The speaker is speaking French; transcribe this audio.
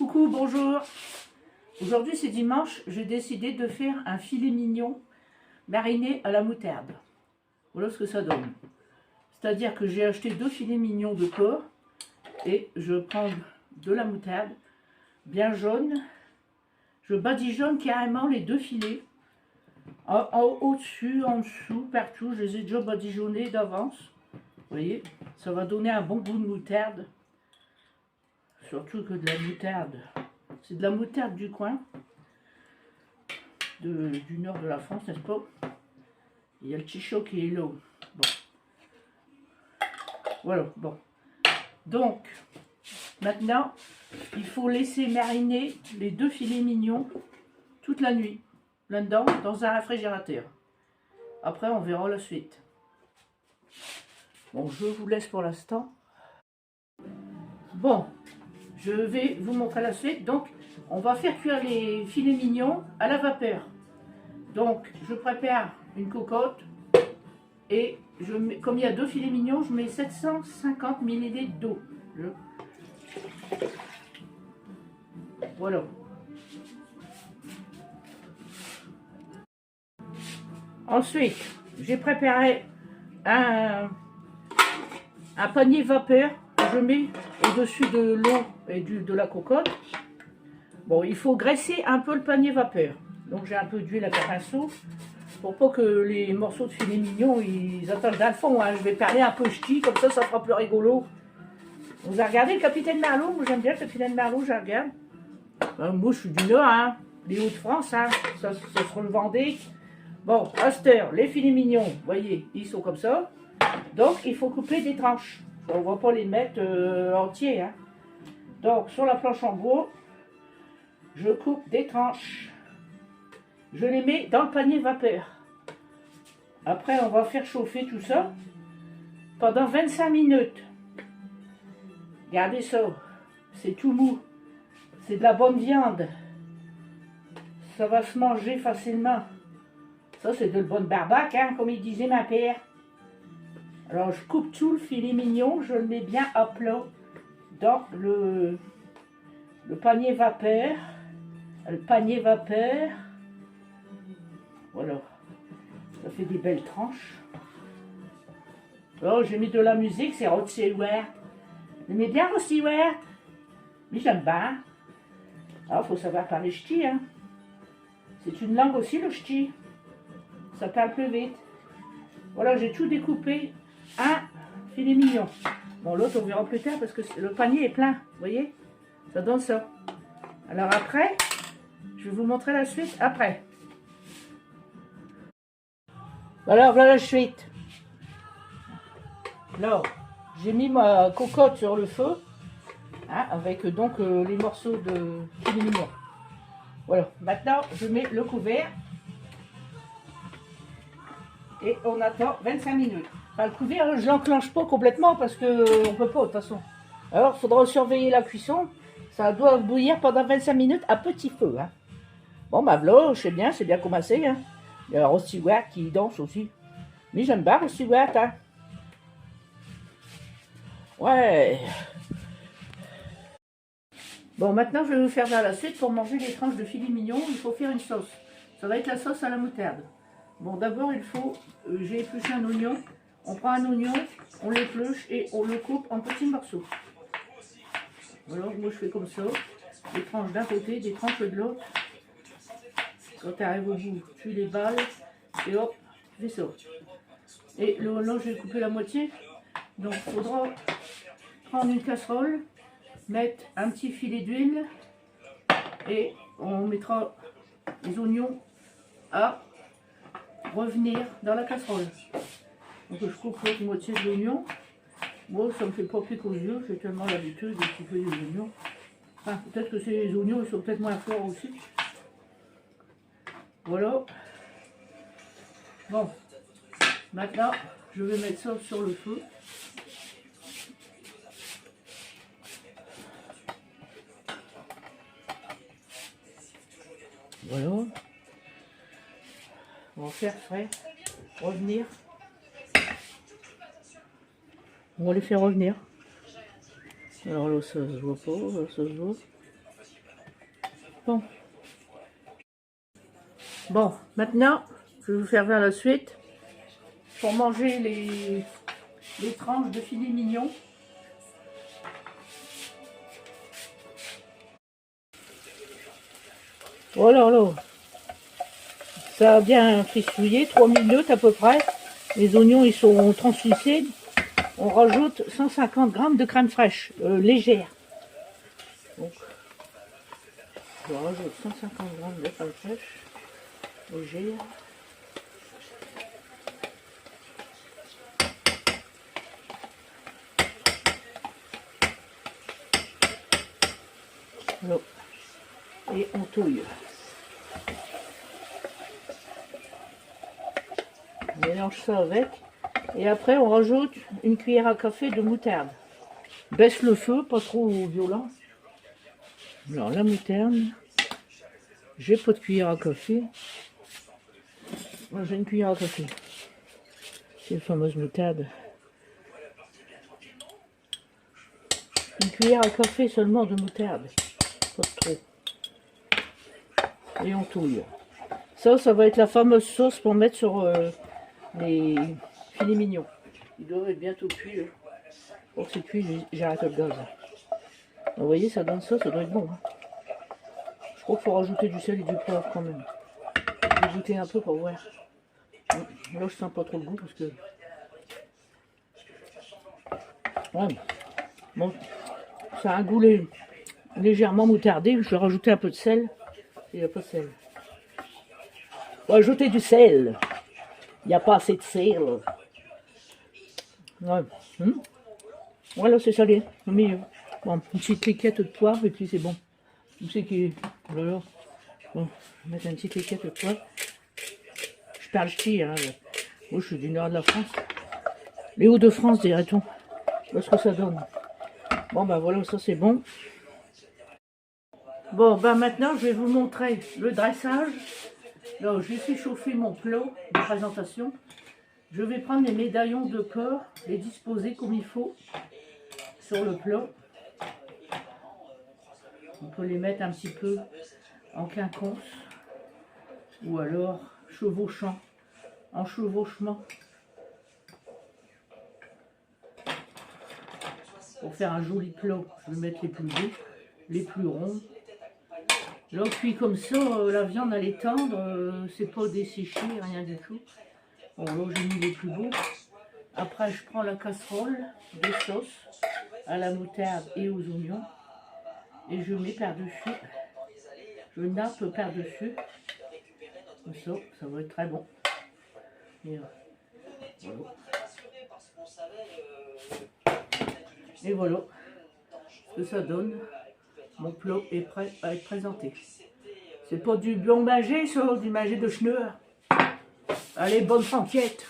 Coucou, bonjour. Aujourd'hui c'est dimanche, j'ai décidé de faire un filet mignon mariné à la moutarde. Voilà ce que ça donne. C'est-à-dire que j'ai acheté 2 filets mignons de porc et je prends de la moutarde bien jaune. Je badigeonne carrément les 2 filets. Au-dessus, en dessous, partout, je les ai déjà badigeonnés d'avance. Vous voyez, ça va donner un bon goût de moutarde. Surtout que de la moutarde. C'est de la moutarde du coin. Du nord de la France, n'est-ce pas? Il y a le Chichot qui est là. Bon. Voilà, bon. Donc, maintenant, il faut laisser mariner les 2 filets mignons toute la nuit. Là-dedans, dans un réfrigérateur. Après, on verra la suite. Bon, je vous laisse pour l'instant. Bon, je vais vous montrer la suite. Donc, on va faire cuire les filets mignons à la vapeur. Donc, je prépare une cocotte et je mets, comme il y a 2 filets mignons, je mets 750 ml d'eau. Voilà. Ensuite, j'ai préparé un panier vapeur que je mets au-dessus de l'eau et de la cocotte. Bon, il faut graisser un peu le panier vapeur. Donc j'ai un peu d'huile à pinceau pour pas que les morceaux de filet mignon ils attendent dans le fond. Hein. Je vais parler un peu ch'ti, comme ça fera plus rigolo. Vous avez regardé le Capitaine Marlowe? Moi j'aime bien le Capitaine Marlowe, je regarde. Moi je suis du Nord, hein. Les Hauts-de-France, hein. Ça sera le Vendée. Bon, à cette heure, les filets mignons, vous voyez, ils sont comme ça. Donc il faut couper des tranches. On ne va pas les mettre entiers. Hein. Donc sur la planche en bois, je coupe des tranches. Je les mets dans le panier vapeur. Après, on va faire chauffer tout ça pendant 25 minutes. Regardez ça, c'est tout mou. C'est de la bonne viande. Ça va se manger facilement. Ça, c'est de la bonne barbaque, hein, comme il disait ma père. Alors, je coupe tout le filet mignon, je le mets bien à plat dans le panier vapeur. Le panier vapeur. Voilà. Ça fait des belles tranches. Oh, j'ai mis de la musique, c'est Rod Stewart. Vous aimez bien Rod Stewart? Mais j'aime bien. Alors, il faut savoir parler ch'ti, hein. C'est une langue aussi, le ch'ti. Ça parle plus vite. Voilà, j'ai tout découpé. Un filet mignon. Bon, l'autre, on verra plus tard parce que le panier est plein. Vous voyez? Ça donne ça. Alors après, je vais vous montrer la suite après. Alors, voilà la suite. Alors, j'ai mis ma cocotte sur le feu. Hein, avec donc les morceaux de filet mignon. Voilà. Maintenant, je mets le couvert. Et on attend 25 minutes. Enfin, le couvert, je l'enclenche pas complètement parce qu'on ne peut pas de toute façon. Alors, il faudra surveiller la cuisson. Ça doit bouillir pendant 25 minutes à petit feu. Hein. Bon, bah voilà, c'est bien commencé. Hein. Il y a Rod Stewart qui danse aussi. Mais j'aime bien Rod Stewart. Hein. Ouais. Bon, maintenant, je vais vous faire dans la suite. Pour manger les tranches de filet mignon, il faut faire une sauce. Ça va être la sauce à la moutarde. Bon, d'abord, il faut, j'ai épluché un oignon. On prend un oignon, on l'épluche et on le coupe en petits morceaux. Voilà, moi je fais comme ça. Des tranches d'un côté, des tranches de l'autre. Quand tu arrives au bout, tu les balles et hop, tu fais ça. Et là, je vais couper la moitié. Donc, il faudra prendre une casserole, mettre un petit filet d'huile et on mettra les oignons à revenir dans la casserole. Donc je coupe l'autre moitié de l'oignon. Moi ça me fait pas piquer aux yeux, j'ai tellement l'habitude de couper les oignons. Enfin, peut-être que ces oignons ils sont peut-être moins forts aussi. Voilà. Bon. Maintenant, je vais mettre ça sur le feu. Voilà. On va faire frais. Revenir. On va les faire revenir. Alors là, ça se voit pas, là, ça se voit. Bon. Bon, maintenant, je vais vous faire la suite. Pour manger les tranches de filet mignon. Voilà, là. Ça a bien frissouillé, 3 minutes à peu près. Les oignons, ils sont translucides. On rajoute 150 g de crème fraîche, légère. Donc, je rajoute 150 g de crème fraîche, légère. Voilà. Et on touille. On mélange ça avec. Et après, on rajoute une cuillère à café de moutarde. Baisse le feu, pas trop violent. Alors, la moutarde. J'ai pas de cuillère à café. Moi, j'ai une cuillère à café. C'est la fameuse moutarde. Une cuillère à café seulement de moutarde. Pas trop. Et on touille. Ça va être la fameuse sauce pour mettre sur les filets mignons. Ils doivent être bientôt cuits. Pour que c'est cuit, j'arrête le gaz. Donc, vous voyez, ça donne ça doit être bon. Hein. Je crois qu'il faut rajouter du sel et du poivre quand même. Je vais goûter un peu pour voir. Là, je sens pas trop le goût parce que... Ouais. Bon, ça a un goût légèrement moutardé. Je vais rajouter un peu de sel. Il n'y a pas de sel. On va ajouter du sel. Il n'y a pas assez de sel. Ouais. Voilà, c'est salé, au milieu. Bon, une petite liquette de poivre et puis c'est bon. Vous savez qui... Voilà. Bon, je vais mettre une petite liquette de poivre. Je parle ch'ti, hein. Moi, je suis du nord de la France. Les Hauts-de-France, dirait-on. Voilà ce que ça donne. Bon, ben voilà, ça c'est bon. Bon, ben maintenant, je vais vous montrer le dressage. Là, j'ai fait chauffer mon plat de présentation. Je vais prendre les médaillons de porc, les disposer comme il faut sur le plat. On peut les mettre un petit peu en quinconce ou alors chevauchant, en chevauchement. Pour faire un joli plat, je vais mettre les plus beaux, les plus ronds. Là, cuit comme ça, la viande elle est tendre, c'est pas desséché, rien du tout. Bon, là j'ai mis les plus beaux. Après, je prends la casserole de sauce à la moutarde et aux oignons et je mets par-dessus. Je nappe par-dessus. Comme ça va être très bon. Et voilà. Et voilà ce que ça donne. Mon plat est prêt à être présenté. C'est pas du blanc magé, ça, du magé de cheneur. Allez, bonne franquette.